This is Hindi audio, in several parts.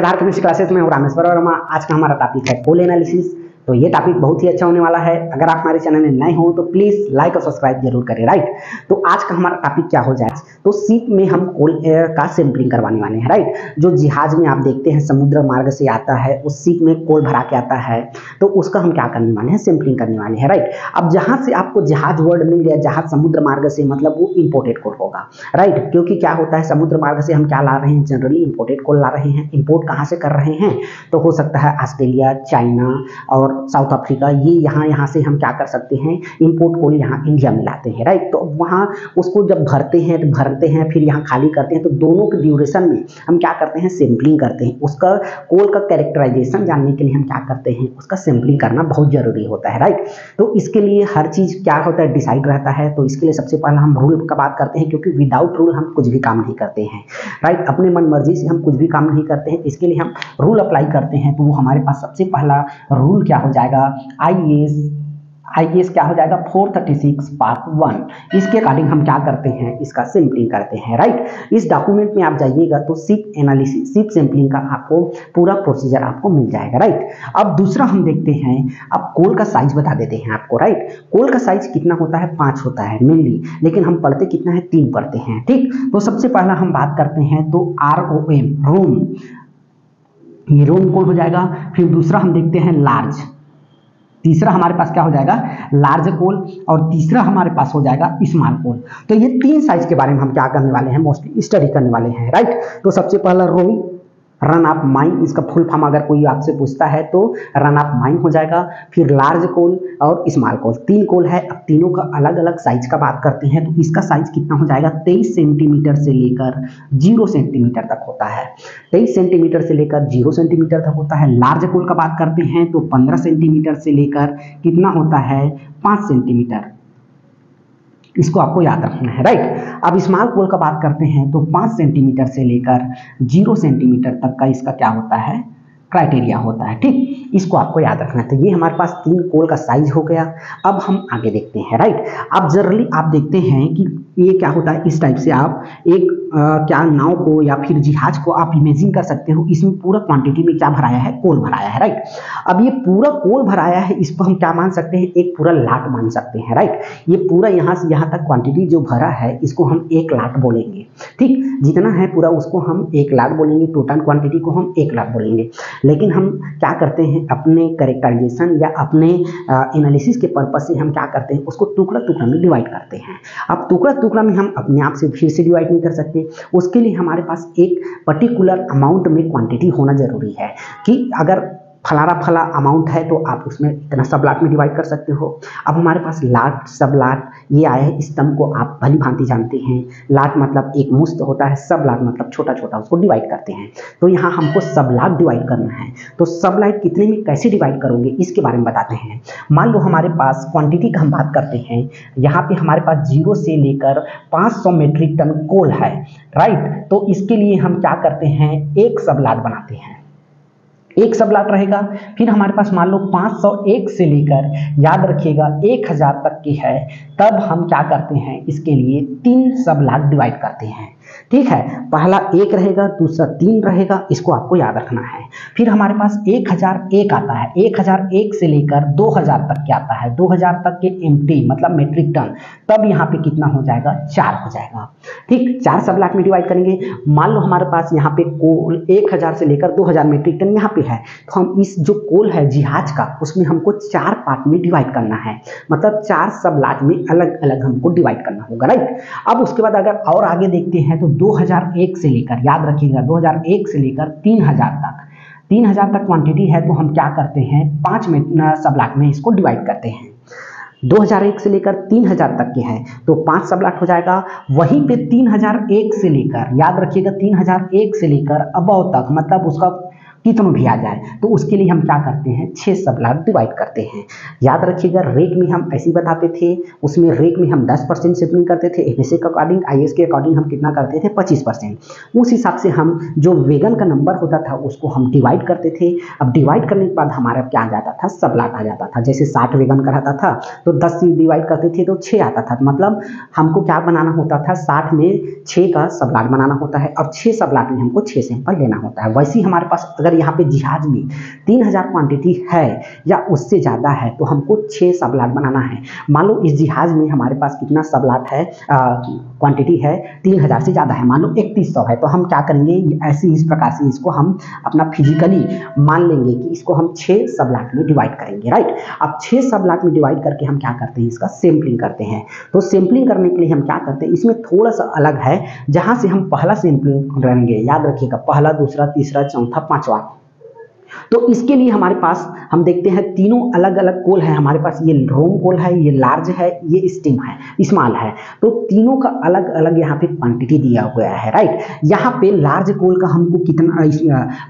आधार केमिस्ट्री क्लासेस में हूं रामेश्वर वर्मा। आज का हमारा टॉपिक है कोल एनालिसिस। तो ये टॉपिक बहुत ही अच्छा होने वाला है। अगर आप हमारे चैनल में नए हो तो प्लीज लाइक और सब्सक्राइब जरूर करें, राइट। तो आज का हमारा टॉपिक क्या हो जाए, तो शिप में हम कोल का सैंपलिंग करवाने वाले हैं, राइट। जो जहाज में आप देखते हैं समुद्र मार्ग से आता है, उस शिप में कोल भरा के आता है, तो उसका हम क्या करने वाले हैं, सैंपलिंग करने वाले हैं, राइट। अब जहां से आपको जहाज वर्ड मिल गया, जहाज समुद्र मार्ग से, मतलब वो इंपोर्टेड कोल होगा, राइट। क्योंकि क्या होता है, समुद्र मार्ग से हम क्या ला रहे हैं, जनरली इंपोर्टेड कोल ला रहे हैं। इंपोर्ट कहाँ से कर रहे हैं, तो हो सकता है ऑस्ट्रेलिया, चाइना और साउथ अफ्रीका, ये यहाँ से हम क्या कर सकते हैं, इंपोर्ट कोल यहाँ इंडिया में लाते हैं, राइट। तो वहाँ उसको जब भरते हैं फिर यहाँ खाली करते हैं, तो दोनों के ड्यूरेशन में हम क्या करते हैं, सैंपलिंग करते हैं। उसका कोल का कैरेक्टराइजेशन जानने के लिए हम क्या करते हैं, उसका सैंपलिंग करना बहुत जरूरी होता है, राइट। तो इसके लिए हर चीज क्या होता है, डिसाइड रहता है। तो इसके लिए सबसे पहले हम रूल का बात करते हैं, क्योंकि विदाउट रूल हम कुछ भी काम नहीं करते हैं, राइट। अपने मन मर्जी से हम कुछ भी काम नहीं करते हैं। इसके लिए हम रूल अप्लाई करते हैं। तो वो हमारे पास सबसे पहला रूल क्या हो जाएगा, IAS क्या हो जाएगा, 436 पार्ट 1। इसके अकॉर्डिंग हम क्या करते हैं, इसका सैंपलिंग करते हैं, राइट। इस डॉक्यूमेंट में आप जाइएगा तो शिप एनालिसिस, शिप सैंपलिंग का आपको पूरा प्रोसीजर आपको मिल जाएगा, राइट। अब दूसरा हम देखते हैं, अब कोल का साइज बता देते हैं आपको, राइट। कोल का साइज कितना होता है, 5 होता है मेनली, लेकिन हम पढ़ते कितना है, 3 पढ़ते हैं, ठीक। तो सबसे पहला हम बात करते हैं तो ROM, रोम, ये रोम कोल हो जाएगा। फिर दूसरा हम देखते हैं लार्ज, तीसरा हमारे पास क्या हो जाएगा, लार्ज कोल, और तीसरा हमारे पास हो जाएगा स्मॉल कोल। तो ये 3 साइज के बारे में हम क्या करने वाले हैं, मोस्टली स्टडी करने वाले हैं, राइट। तो सबसे पहला रोई, रन ऑफ माइन, इसका फुल फॉर्म अगर कोई आपसे पूछता है तो रन ऑफ माइन हो जाएगा। फिर लार्ज कोल और स्मॉल कोल, 3 कोल है। अब तीनों का अलग अलग साइज का बात करते हैं, तो इसका साइज कितना हो जाएगा, 23 सेंटीमीटर से लेकर 0 सेंटीमीटर तक होता है। 23 सेंटीमीटर से लेकर 0 सेंटीमीटर तक होता है। लार्ज कोल का बात करते हैं तो 15 सेंटीमीटर से लेकर कितना होता है, 5 सेंटीमीटर। इसको आपको याद रखना है, राइट। अब स्मॉल कोल का बात करते हैं तो 5 सेंटीमीटर से लेकर 0 सेंटीमीटर तक का इसका क्या होता है, क्राइटेरिया होता है, ठीक। इसको आपको याद रखना है। तो ये हमारे पास 3 कोल का साइज हो गया। अब हम आगे देखते हैं, राइट। अब जनरली आप देखते हैं कि ये क्या होता है, इस टाइप से आप एक क्या नाव को या फिर जहाज को आप इमेजिन कर सकते हो। इसमें पूरा क्वांटिटी में क्या भराया है, कोल भराया है, राइट। अब ये पूरा कोल भराया है, इसको हम क्या मान सकते हैं, एक पूरा लाट मान सकते हैं, राइट। ये पूरा यहाँ से यहाँ तक क्वांटिटी जो भरा है, इसको हम 1 लाट बोलेंगे, ठीक। जितना है पूरा उसको हम 1 लाट बोलेंगे, टोटल क्वांटिटी को हम 1 लाट बोलेंगे। लेकिन हम क्या करते हैं, अपने कैरेक्टराइजेशन या अपने एनालिसिस के पर्पज से हम क्या करते हैं, उसको टुकड़ा टुकड़ा में डिवाइड करते हैं। अब टुकड़ा टुकड़ा में हम अपने आप से फिर से डिवाइड नहीं कर सकते। उसके लिए हमारे पास एक पर्टिकुलर अमाउंट में क्वांटिटी होना जरूरी है, कि अगर फला अमाउंट है तो आप उसमें इतना सब लाट में डिवाइड कर सकते हो। अब हमारे पास लाट, सब लाट ये आया है, स्तंभ को आप भली भांति जानते हैं। लाट मतलब एक मुश्त होता है, सब लाट मतलब छोटा छोटा, उसको डिवाइड करते हैं। तो यहाँ हमको सब लाट डिवाइड करना है। तो सब लाट कितने में कैसे डिवाइड करोगे, इसके बारे में बताते हैं। मान लो हमारे पास क्वांटिटी का हम बात करते हैं, यहाँ पे हमारे पास 0 से लेकर 500 मेट्रिक टन कोल है, राइट। तो इसके लिए हम क्या करते हैं, एक सब लाट बनाते हैं, एक सब लाट रहेगा। फिर हमारे पास मान लो 501 से लेकर, याद रखिएगा, 1000 तक की है, तब हम क्या करते हैं, इसके लिए 3 सब लाट डिवाइड करते हैं, ठीक है। पहला 1 रहेगा, दूसरा 3 रहेगा, इसको आपको याद रखना है। फिर हमारे पास 1001 आता है, 1001 से लेकर 2000 तक के आता है, 2000 तक के MT मतलब मेट्रिक टन, तब यहाँ पे कितना हो जाएगा, 4 हो जाएगा, ठीक। 4 सब लाट में डिवाइड करेंगे। मान लो हमारे पास यहाँ पे कोल 1000 से लेकर 2000 मेट्रिक टन यहाँ पे है, तो हम इस जो कोल है जहाज का, उसमें हमको 4 पार्ट में डिवाइड करना है, मतलब 4 सब लाट में अलग अलग हमको डिवाइड करना होगा, राइट। अब उसके बाद अगर और आगे देखते हैं तो 2001 से लेकर, याद रखिएगा, 2001 से लेकर 3000 तक क्वांटिटी है, तो हम क्या करते हैं, 5 में सब लाट में इसको डिवाइड करते हैं। 2001 से लेकर 3000 तक के है तो 5 सब लाट हो जाएगा। वहीं पे 3001 से लेकर, याद रखिएगा, 3001 से लेकर अबव तक, मतलब उसका कितनों भी आ जाए, तो उसके लिए हम क्या करते हैं 6 सब ब्लॉक डिवाइड करते हैं। याद रखिएगा रेक में हम ऐसे ही बताते थे, उसमें रेक में हम 10% सेटलिंग करते थे, एफएसए के अकॉर्डिंग, आईएएस के अकॉर्डिंग हम कितना करते थे 25%। उस हिसाब से हम जो वेगन का नंबर होता था उसको हम डिवाइड करते थे। अब डिवाइड करने के बाद हमारा क्या आ जाता था सब ब्लॉक आ जाता था। जैसे 60 वेगन का रहता था तो 10 से डिवाइड करते थे तो 6 आता था, मतलब हमको क्या बनाना होता था 60 में 6 का सब ब्लॉक बनाना होता है और 6 सब ब्लॉक में हमको 6 सैंपल लेना होता है। वैसे ही हमारे पास अगर यहाँ पे जहाज में 3000 क्वांटिटी है या उससे ज़्यादा है तो हमको 6 सब ब्लॉक बनाना है। मान लो इस जहाज में हमारे पास कितना सब ब्लॉक है, क्वांटिटी है 3000 से ज़्यादा है, मान लो 3100 है, तो हम क्या करेंगे ऐसे इस प्रकार से इसको हम अपना फिजिकली मान लेंगे कि इसको हम 6 सब ब्लॉक में डिवाइड करेंगे, राइट। अब 6 सब ब्लॉक में डिवाइड करके हम क्या करते हैं इसका सैंपलिंग करते हैं। तो सैंपलिंग करने के लिए हम क्या करते हैं, इसमें थोड़ा सा अलग है, जहाँ से हम पहला सैंपलिंग करेंगे, याद रखिएगा पहला, दूसरा, तीसरा, चौथा, पांचवा, तो इसके लिए हमारे पास हम देखते हैं तीनों अलग अलग कोल है हमारे पास। ये रोम कोल है, ये लार्ज है, ये स्टीम है, स्मॉल है, तो तीनों का अलग अलग यहाँ पे क्वांटिटी दिया गया है, राइट। यहाँ पे लार्ज कोल का हमको कितना,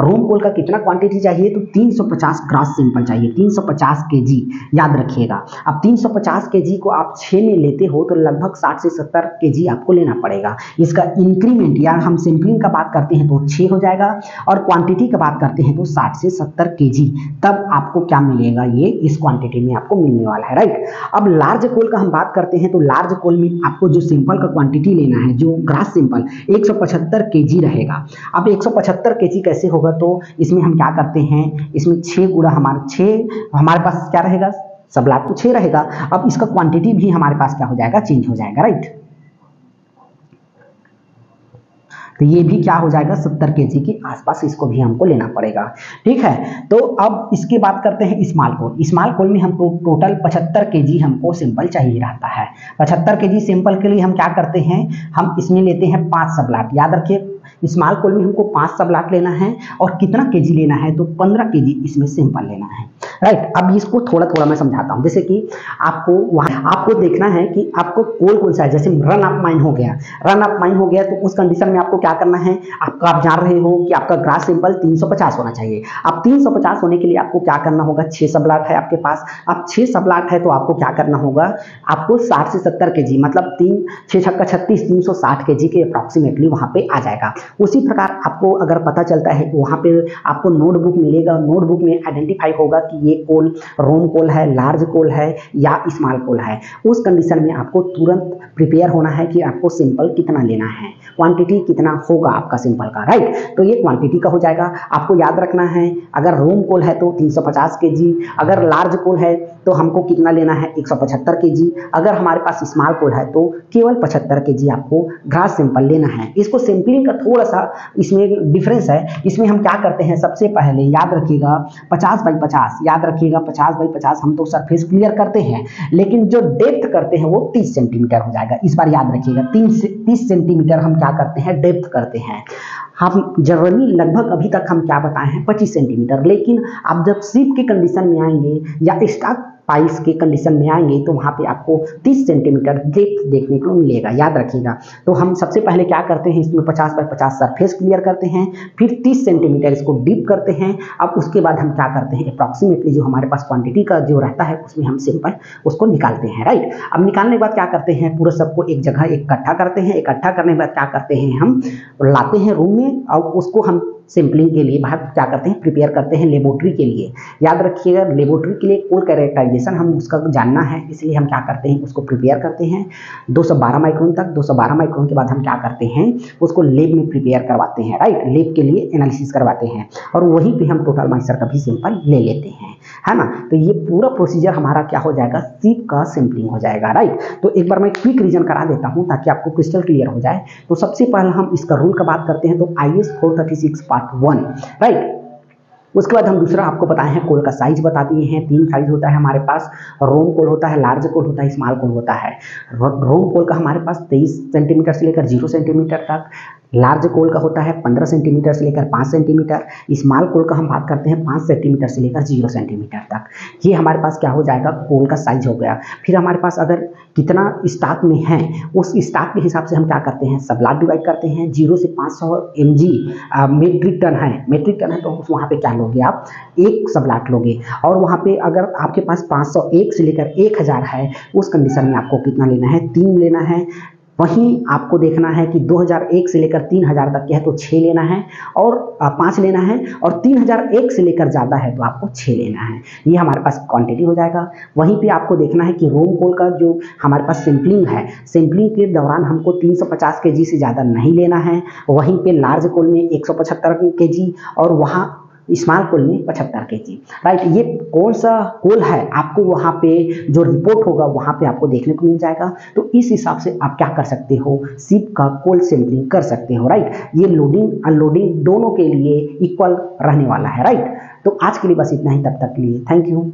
रोम कोल का कितना क्वांटिटी चाहिए, तो 350 ग्रास सिंपल चाहिए, 350 kg, याद रखिएगा। अब 350 kg को आप 6 में लेते हो तो लगभग 60 से 70 kg आपको लेना पड़ेगा। इसका इंक्रीमेंट या हम सैंपलिंग का बात करते हैं तो 6 हो जाएगा और क्वांटिटी का बात करते हैं तो 60 से 70 kg, तब आपको क्या मिलेगा, ये इस क्वांटिटी में आपको मिलने वाला है, राइट। अब लार्ज कोल का हम बात करते हैं तो लार्ज कोल में आपको जो सिंपल का क्वांटिटी लेना है, जो ग्रास सिंपल 175 kg रहेगा। अब 175 kg कैसे होगा, तो इसमें हम क्या करते हैं, इसमें 6 गुणा हमारे पास क्या रहेगा, सब ब्लॉक तो 6 रहेगा। अब इसका क्वांटिटी भी हमारे पास क्या हो जाएगा, चेंज हो जाएगा, राइट। तो ये भी क्या हो जाएगा 70 kg के आसपास इसको भी हमको लेना पड़ेगा, ठीक है। तो अब इसके बात करते हैं स्मॉल कोल। स्मॉल कोल में हमको टोटल 75 kg हमको सिंपल चाहिए रहता है। 75 kg सिंपल के लिए हम क्या करते हैं, हम इसमें लेते हैं 5 सब ब्लॉक। याद रखिए स्मॉल कोल में हमको 5 सब ब्लॉक लेना है और कितना kg लेना है, तो 15 kg इसमें सिंपल लेना है, राइट। अब इसको थोड़ा थोड़ा मैं समझाता हूँ। जैसे कि आपको वहाँ आपको देखना है कि आपको कोल कौन सा है। जैसे रन अप माइन हो गया, रन अप माइन हो गया तो उस कंडीशन में आपको क्या करना है, आपका आप जान रहे हो कि आपका ग्रास सिंपल 350 होना चाहिए। अब 350 होने के लिए आपको क्या करना होगा, 6 सब ब्लॉक है आपके पास। अब 6 सब ब्लॉक है तो आपको क्या करना होगा, आपको 60 से 70 kg, मतलब 6 छक्का 36, 360 kg के अप्रॉक्सीमेटली वहाँ पे आ जाएगा। उसी प्रकार आपको अगर पता चलता है वहाँ पे आपको नोटबुक मिलेगा, नोटबुक में आइडेंटिफाई होगा कि ये कोल रोम कोल है, लार्ज कोल है या स्मॉल कोल है। उस कंडीशन में आपको तुरंत प्रिपेयर होना है कि आपको सिंपल कितना लेना है, क्वांटिटी कितना होगा आपका सिंपल का, राइट। तो ये क्वांटिटी का हो जाएगा। आपको याद रखना है अगर रोम कोल है तो 350 kg, अगर लार्ज कोल है तो हमको कितना लेना है 175 kg, अगर हमारे पास स्मॉल कोल है तो केवल 75 kg आपको ग्रास सिंपल लेना है। इसको सैंपलिंग का थोड़ा सा इसमें डिफरेंस है। इसमें हम क्या करते हैं, सबसे पहले याद रखिएगा 50/50, याद रखिएगा 50/50 हम तो सरफेस क्लियर करते हैं, लेकिन जो डेप्थ करते हैं वो 30 सेंटीमीटर हो जाएगा। इस बार याद रखिएगा 30 सेंटीमीटर हम क्या करते हैं, डेप्थ करते हैं। हम जनरली लगभग अभी तक हम क्या बताए हैं 25 सेंटीमीटर, लेकिन आप जब शिप के कंडीशन में आएंगे या स्टॉक पाइल्स के कंडीशन में आएंगे तो वहाँ पे आपको 30 सेंटीमीटर डेप्थ देखने को मिलेगा, याद रखिएगा। तो हम सबसे पहले क्या करते हैं, इसमें 50/50 सरफेस क्लियर करते हैं, फिर 30 सेंटीमीटर इसको डीप करते हैं। अब उसके बाद हम क्या करते हैं, अप्रॉक्सीमेटली जो हमारे पास क्वांटिटी का जो रहता है उसमें हम सिंपल उसको निकालते हैं, राइट। अब निकालने के बाद क्या करते हैं, पूरा सबको एक जगह इकट्ठा करते हैं। इकट्ठा करने के बाद क्या करते हैं, हम लाते हैं रूम में और उसको हम सैंपलिंग के लिए बाहर क्या करते हैं, प्रिपेयर करते हैं लेबोरेटरी के लिए। याद रखिएगा लेबोरेटरी के लिए कोल कैरेक्टराइजेशन हम उसका जानना है, इसलिए हम क्या करते हैं, उसको प्रिपेयर करते हैं 212 माइक्रोन तक। 212 माइक्रोन के बाद हम क्या करते हैं, उसको लेब में प्रिपेयर करवाते हैं, राइट। लेब के लिए एनालिसिस करवाते हैं और वहीं पे हम टोटल मॉइस्चर का भी सैंपल ले लेते हैं, है ना। तो ये पूरा प्रोसीजर हमारा क्या हो जाएगा, शिप का सैंपलिंग हो जाएगा, राइट। तो एक बार मैं क्विक रीजन करा देता हूँ ताकि आपको क्रिस्टल क्लियर हो जाए। तो सबसे पहले हम इसका रूल का बात करते हैं तो IS 436 पार्ट 1, राइट। उसके बाद हम दूसरा आपको बताए हैं कोल का साइज बता दिए हैं। 3 साइज होता है हमारे पास, रोम कोल होता है, लार्ज कोल होता है, स्मॉल कोल होता है। रोम कोल का हमारे पास 23 सेंटीमीटर से लेकर 0 सेंटीमीटर तक, लार्ज कोल का होता है 15 सेंटीमीटर से लेकर 5 सेंटीमीटर। स्मॉल कोल का हम बात करते हैं 5 सेंटीमीटर से लेकर 0 सेंटीमीटर तक। ये हमारे पास क्या हो जाएगा, कोल का साइज हो गया। फिर हमारे पास अगर कितना स्टॉक में है, उस स्टॉक के हिसाब से हम क्या करते हैं, सब लॉट डिवाइड करते हैं। 0 से 500 mg मेट्रिक टन है तो वहाँ पे क्या लोगे आप, एक सब लॉट लोगे। और वहाँ पे अगर आपके पास 501 से लेकर 1000 है, उस कंडीशन में आपको कितना लेना है, 3 लेना है। वहीं आपको देखना है कि 2001 से लेकर 3000 तक के है तो 6 लेना है और 5 लेना है, और 3001 से लेकर ज़्यादा है तो आपको 6 लेना है। ये हमारे पास क्वांटिटी हो जाएगा। वहीं पे आपको देखना है कि रोम कोल का जो हमारे पास सैम्पलिंग है, सैम्पलिंग के दौरान हमको 350 kg से ज़्यादा नहीं लेना है। वहीं पे लार्ज कोल में 175 kg और वहाँ स्मॉल कोल में 75 kg, राइट। ये कौन सा कोल है आपको वहाँ पे जो रिपोर्ट होगा वहाँ पे आपको देखने को मिल जाएगा। तो इस हिसाब से आप क्या कर सकते हो, शिप का कोल सैंपलिंग कर सकते हो, राइट। ये लोडिंग अनलोडिंग दोनों के लिए इक्वल रहने वाला है, राइट। तो आज के लिए बस इतना ही, तब तक के लिए थैंक यू।